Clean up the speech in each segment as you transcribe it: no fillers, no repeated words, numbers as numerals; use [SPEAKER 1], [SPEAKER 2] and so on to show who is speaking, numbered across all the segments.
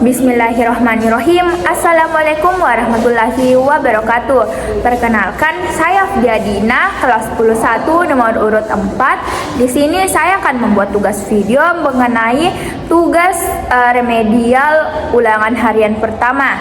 [SPEAKER 1] Bismillahirrahmanirrahim. Assalamualaikum warahmatullahi wabarakatuh. Perkenalkan, saya Fiadina, kelas 11 nomor urut 4. Di sini saya akan membuat tugas video mengenai tugas remedial ulangan harian pertama.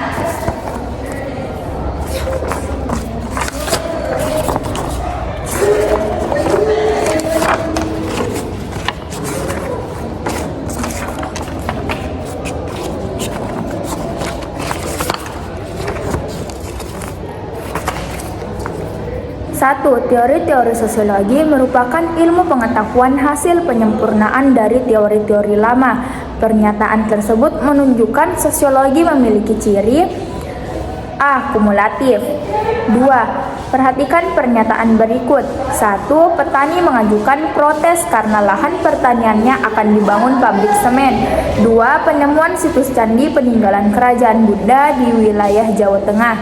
[SPEAKER 1] Satu, teori-teori sosiologi merupakan ilmu pengetahuan hasil penyempurnaan dari teori-teori lama. Pernyataan tersebut menunjukkan sosiologi memiliki ciri A. Kumulatif. 2. Perhatikan pernyataan berikut. 1. Petani mengajukan protes karena lahan pertaniannya akan dibangun pabrik semen. 2. Penemuan situs candi peninggalan kerajaan Buddha di wilayah Jawa Tengah.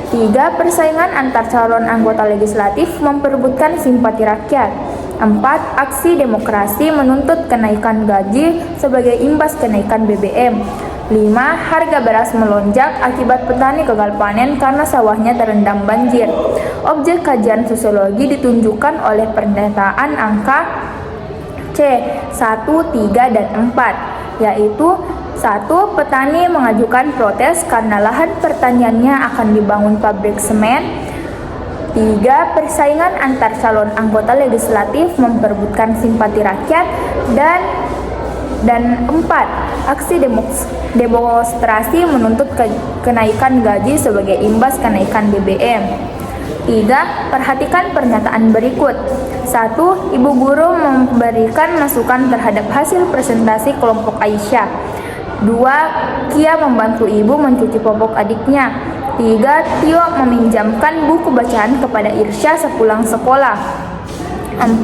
[SPEAKER 1] 3. Persaingan antar calon anggota legislatif memperebutkan simpati rakyat. 4. Aksi demokrasi menuntut kenaikan gaji sebagai imbas kenaikan BBM. 5. Harga beras melonjak akibat petani gagal panen karena sawahnya terendam banjir. Objek kajian sosiologi ditunjukkan oleh pernyataan angka C 1, 3, dan 4, yaitu 1. Petani mengajukan protes karena lahan pertaniannya akan dibangun pabrik semen. 3. Persaingan antar calon anggota legislatif memperebutkan simpati rakyat. Dan 4. Aksi demonstrasi menuntut kenaikan gaji sebagai imbas kenaikan BBM. 3. Perhatikan pernyataan berikut. 1. Ibu guru memberikan masukan terhadap hasil presentasi kelompok Aisyah. 2. Kia membantu ibu mencuci popok adiknya. 3. Tio meminjamkan buku bacaan kepada Irsya sepulang sekolah. 4.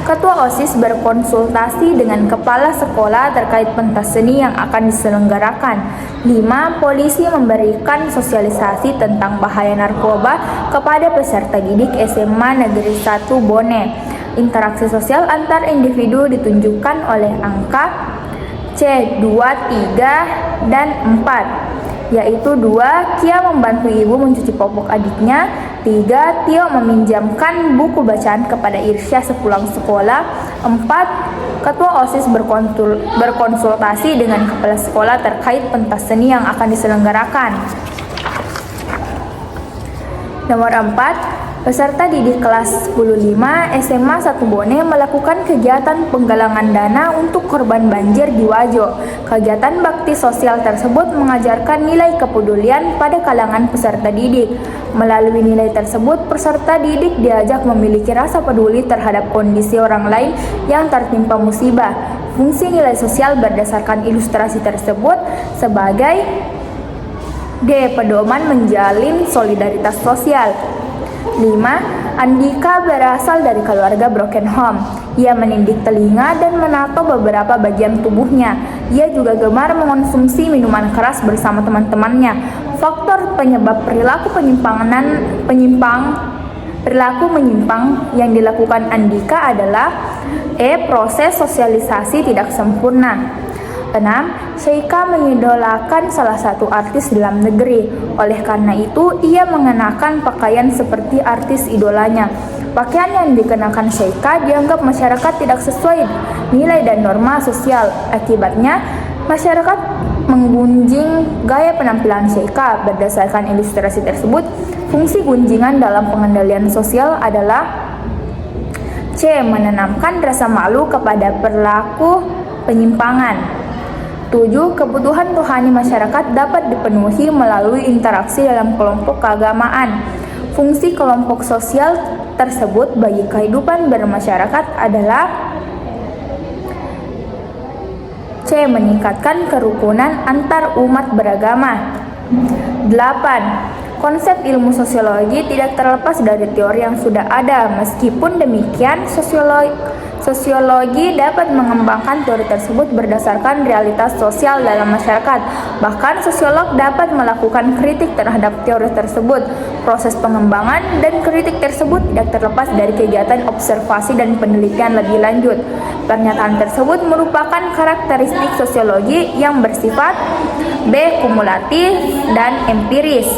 [SPEAKER 1] Ketua OSIS berkonsultasi dengan kepala sekolah terkait pentas seni yang akan diselenggarakan. 5. Polisi memberikan sosialisasi tentang bahaya narkoba kepada peserta didik SMA Negeri 1 Bone. Interaksi sosial antar individu ditunjukkan oleh angka C 2, 3, dan 4, yaitu 2. Kia membantu ibu mencuci popok adiknya. 3. Tio meminjamkan buku bacaan kepada Irsya sepulang sekolah. 4. Ketua OSIS berkonsultasi dengan kepala sekolah terkait pentas seni yang akan diselenggarakan. Nomor 4. Peserta didik kelas 15 SMA 1 Bone melakukan kegiatan penggalangan dana untuk korban banjir di Wajo. Kegiatan bakti sosial tersebut mengajarkan nilai kepedulian pada kalangan peserta didik. Melalui nilai tersebut, peserta didik diajak memiliki rasa peduli terhadap kondisi orang lain yang tertimpa musibah. Fungsi nilai sosial berdasarkan ilustrasi tersebut sebagai D. Pedoman menjalin solidaritas sosial. 5. Andika berasal dari keluarga broken home. Ia menindik telinga dan menato beberapa bagian tubuhnya. Ia juga gemar mengonsumsi minuman keras bersama teman-temannya. Faktor penyebab perilaku menyimpang yang dilakukan Andika adalah E. Proses sosialisasi tidak sempurna. 6. Sheikha mengidolakan salah satu artis dalam negeri. Oleh karena itu, ia mengenakan pakaian seperti artis idolanya. Pakaian yang dikenakan Sheikha dianggap masyarakat tidak sesuai nilai dan norma sosial. Akibatnya, masyarakat menggunjing gaya penampilan Sheikha. Berdasarkan ilustrasi tersebut, fungsi gunjingan dalam pengendalian sosial adalah C. Menanamkan rasa malu kepada perilaku penyimpangan. 7. Kebutuhan rohani masyarakat dapat dipenuhi melalui interaksi dalam kelompok keagamaan. Fungsi kelompok sosial tersebut bagi kehidupan bermasyarakat adalah C. Meningkatkan kerukunan antar umat beragama. 8. Konsep ilmu sosiologi tidak terlepas dari teori yang sudah ada. Meskipun demikian, Sosiologi dapat mengembangkan teori tersebut berdasarkan realitas sosial dalam masyarakat. Bahkan sosiolog dapat melakukan kritik terhadap teori tersebut. Proses pengembangan dan kritik tersebut tidak terlepas dari kegiatan observasi dan penelitian lebih lanjut. Pernyataan tersebut merupakan karakteristik sosiologi yang bersifat B. Kumulatif dan empiris.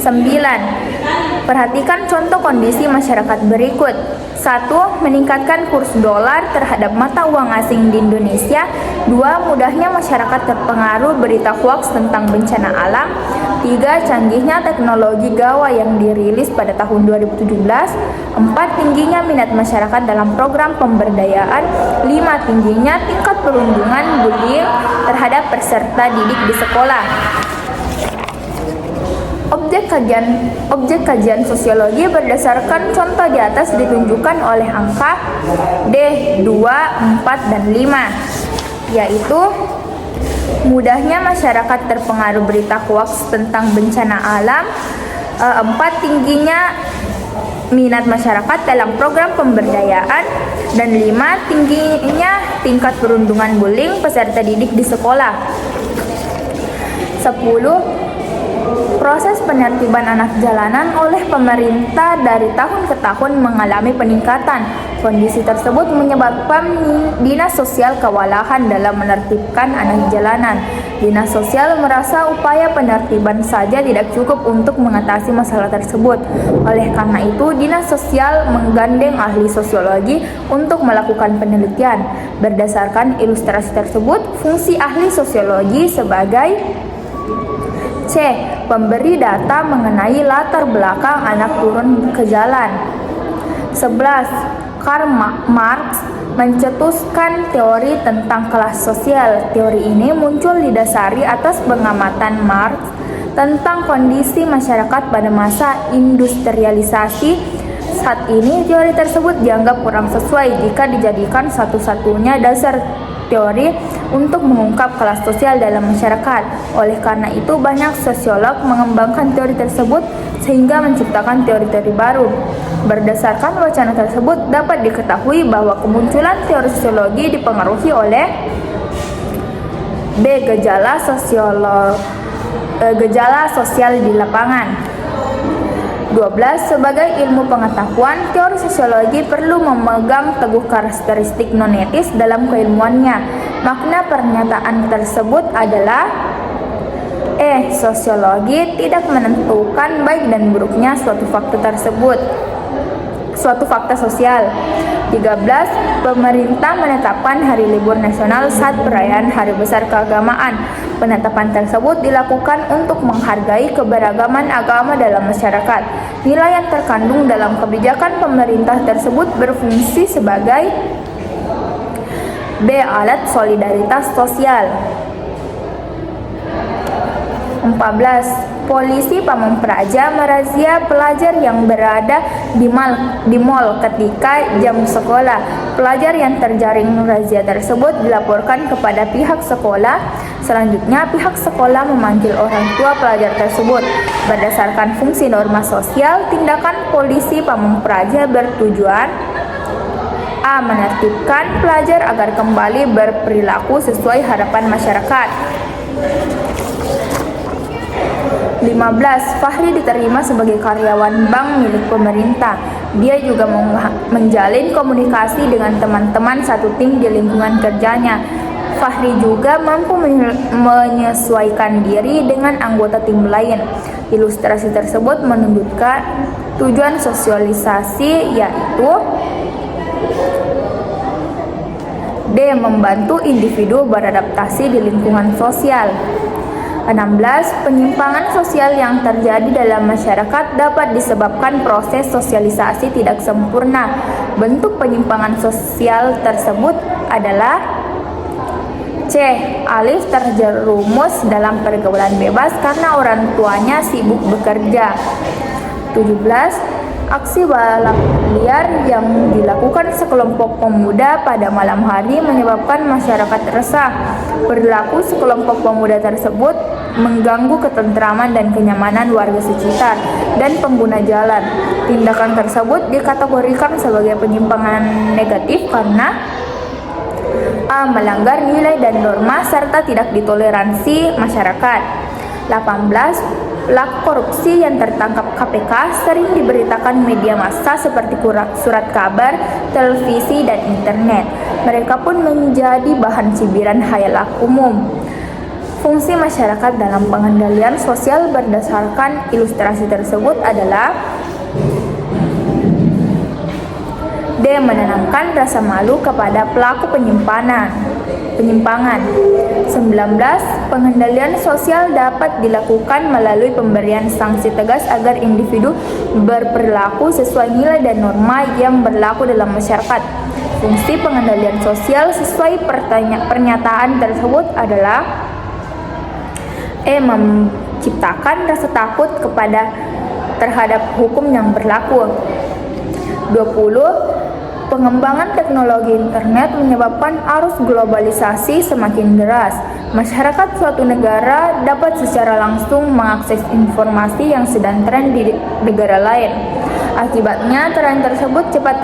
[SPEAKER 1] 9. Perhatikan contoh kondisi masyarakat berikut. 1. Meningkatkan kurs dolar terhadap mata uang asing di Indonesia. 2. Mudahnya masyarakat terpengaruh berita hoaks tentang bencana alam. 3. Canggihnya teknologi gawai yang dirilis pada tahun 2017. 4. Tingginya minat masyarakat dalam program pemberdayaan. 5. Tingginya tingkat perundungan bullying terhadap peserta didik di sekolah. Objek kajian sosiologi berdasarkan contoh di atas ditunjukkan oleh angka D, 2, 4, dan 5, yaitu mudahnya masyarakat terpengaruh berita hoaks tentang bencana alam, 4. Tingginya minat masyarakat dalam program pemberdayaan, dan 5. Tingginya tingkat perundungan bullying peserta didik di sekolah. 10. Proses penertiban anak jalanan oleh pemerintah dari tahun ke tahun mengalami peningkatan. Kondisi tersebut menyebabkan Dinas Sosial kewalahan dalam menertibkan anak jalanan. Dinas Sosial merasa upaya penertiban saja tidak cukup untuk mengatasi masalah tersebut. Oleh karena itu, Dinas Sosial menggandeng ahli sosiologi untuk melakukan penelitian. Berdasarkan ilustrasi tersebut, fungsi ahli sosiologi sebagai C. Pemberi data mengenai latar belakang anak turun ke jalan. 11. Karl Marx mencetuskan teori tentang kelas sosial. Teori ini muncul didasari atas pengamatan Marx tentang kondisi masyarakat pada masa industrialisasi. Saat ini, teori tersebut dianggap kurang sesuai jika dijadikan satu-satunya dasar teori untuk mengungkap kelas sosial dalam masyarakat. Oleh karena itu, banyak sosiolog mengembangkan teori tersebut sehingga menciptakan teori-teori baru. Berdasarkan wacana tersebut, dapat diketahui bahwa kemunculan teori sosiologi dipengaruhi oleh B. Gejala sosial di lapangan. 12. Sebagai ilmu pengetahuan, teori sosiologi perlu memegang teguh karakteristik non-etis dalam keilmuannya. Makna pernyataan tersebut adalah sosiologi tidak menentukan baik dan buruknya suatu fakta sosial. 13. Pemerintah menetapkan hari libur nasional saat perayaan hari besar keagamaan. Penetapan tersebut dilakukan untuk menghargai keberagaman agama dalam masyarakat. Nilai yang terkandung dalam kebijakan pemerintah tersebut berfungsi sebagai B. Alat solidaritas sosial. 14. Polisi Pamong Praja merazia pelajar yang berada di mal ketika jam sekolah. Pelajar yang terjaring razia tersebut dilaporkan kepada pihak sekolah. Selanjutnya, pihak sekolah memanggil orang tua pelajar tersebut. Berdasarkan fungsi norma sosial, tindakan polisi Pamong Praja bertujuan A. Menertibkan pelajar agar kembali berperilaku sesuai harapan masyarakat. 15. Fahri diterima sebagai karyawan bank milik pemerintah. Dia juga menjalin komunikasi dengan teman-teman satu tim di lingkungan kerjanya. Fahri juga mampu menyesuaikan diri dengan anggota tim lain. Ilustrasi tersebut menunjukkan tujuan sosialisasi, yaitu D. Membantu individu beradaptasi di lingkungan sosial. 16. Penyimpangan sosial yang terjadi dalam masyarakat dapat disebabkan proses sosialisasi tidak sempurna. Bentuk penyimpangan sosial tersebut adalah C. Alif terjerumus dalam pergaulan bebas karena orang tuanya sibuk bekerja. 17. Aksi balap liar yang dilakukan sekelompok pemuda pada malam hari menyebabkan masyarakat resah. Perilaku sekelompok pemuda tersebut mengganggu ketentraman dan kenyamanan warga sekitar dan pengguna jalan. Tindakan tersebut dikategorikan sebagai penyimpangan negatif karena A. Melanggar nilai dan norma serta tidak ditoleransi masyarakat. 18. Pelaku korupsi yang tertangkap KPK sering diberitakan media massa seperti surat kabar, televisi, dan internet. Mereka pun menjadi bahan cibiran khayal umum. Fungsi masyarakat dalam pengendalian sosial berdasarkan ilustrasi tersebut adalah D. Menanamkan rasa malu kepada pelaku penyimpangan. 19. Pengendalian sosial dapat dilakukan melalui pemberian sanksi tegas agar individu berperilaku sesuai nilai dan norma yang berlaku dalam masyarakat. Fungsi pengendalian sosial sesuai pernyataan tersebut adalah E. Menciptakan rasa takut terhadap hukum yang berlaku. 20. Pengembangan teknologi internet menyebabkan arus globalisasi semakin deras. Masyarakat suatu negara dapat secara langsung mengakses informasi yang sedang tren di negara lain. Akibatnya, tren tersebut cepat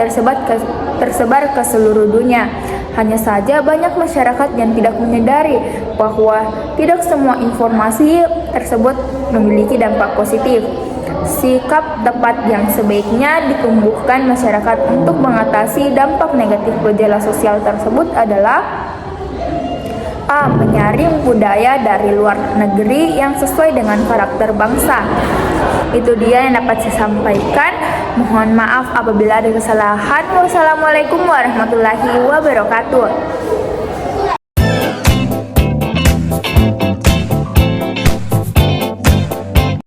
[SPEAKER 1] tersebar ke seluruh dunia. Hanya saja banyak masyarakat yang tidak menyadari bahwa tidak semua informasi tersebut memiliki dampak positif. Sikap tepat yang sebaiknya ditumbuhkan masyarakat untuk mengatasi dampak negatif gejala sosial tersebut adalah A. Menyaring budaya dari luar negeri yang sesuai dengan karakter bangsa. Itu dia yang dapat saya sampaikan. Mohon maaf apabila ada kesalahan. Wassalamualaikum warahmatullahi wabarakatuh.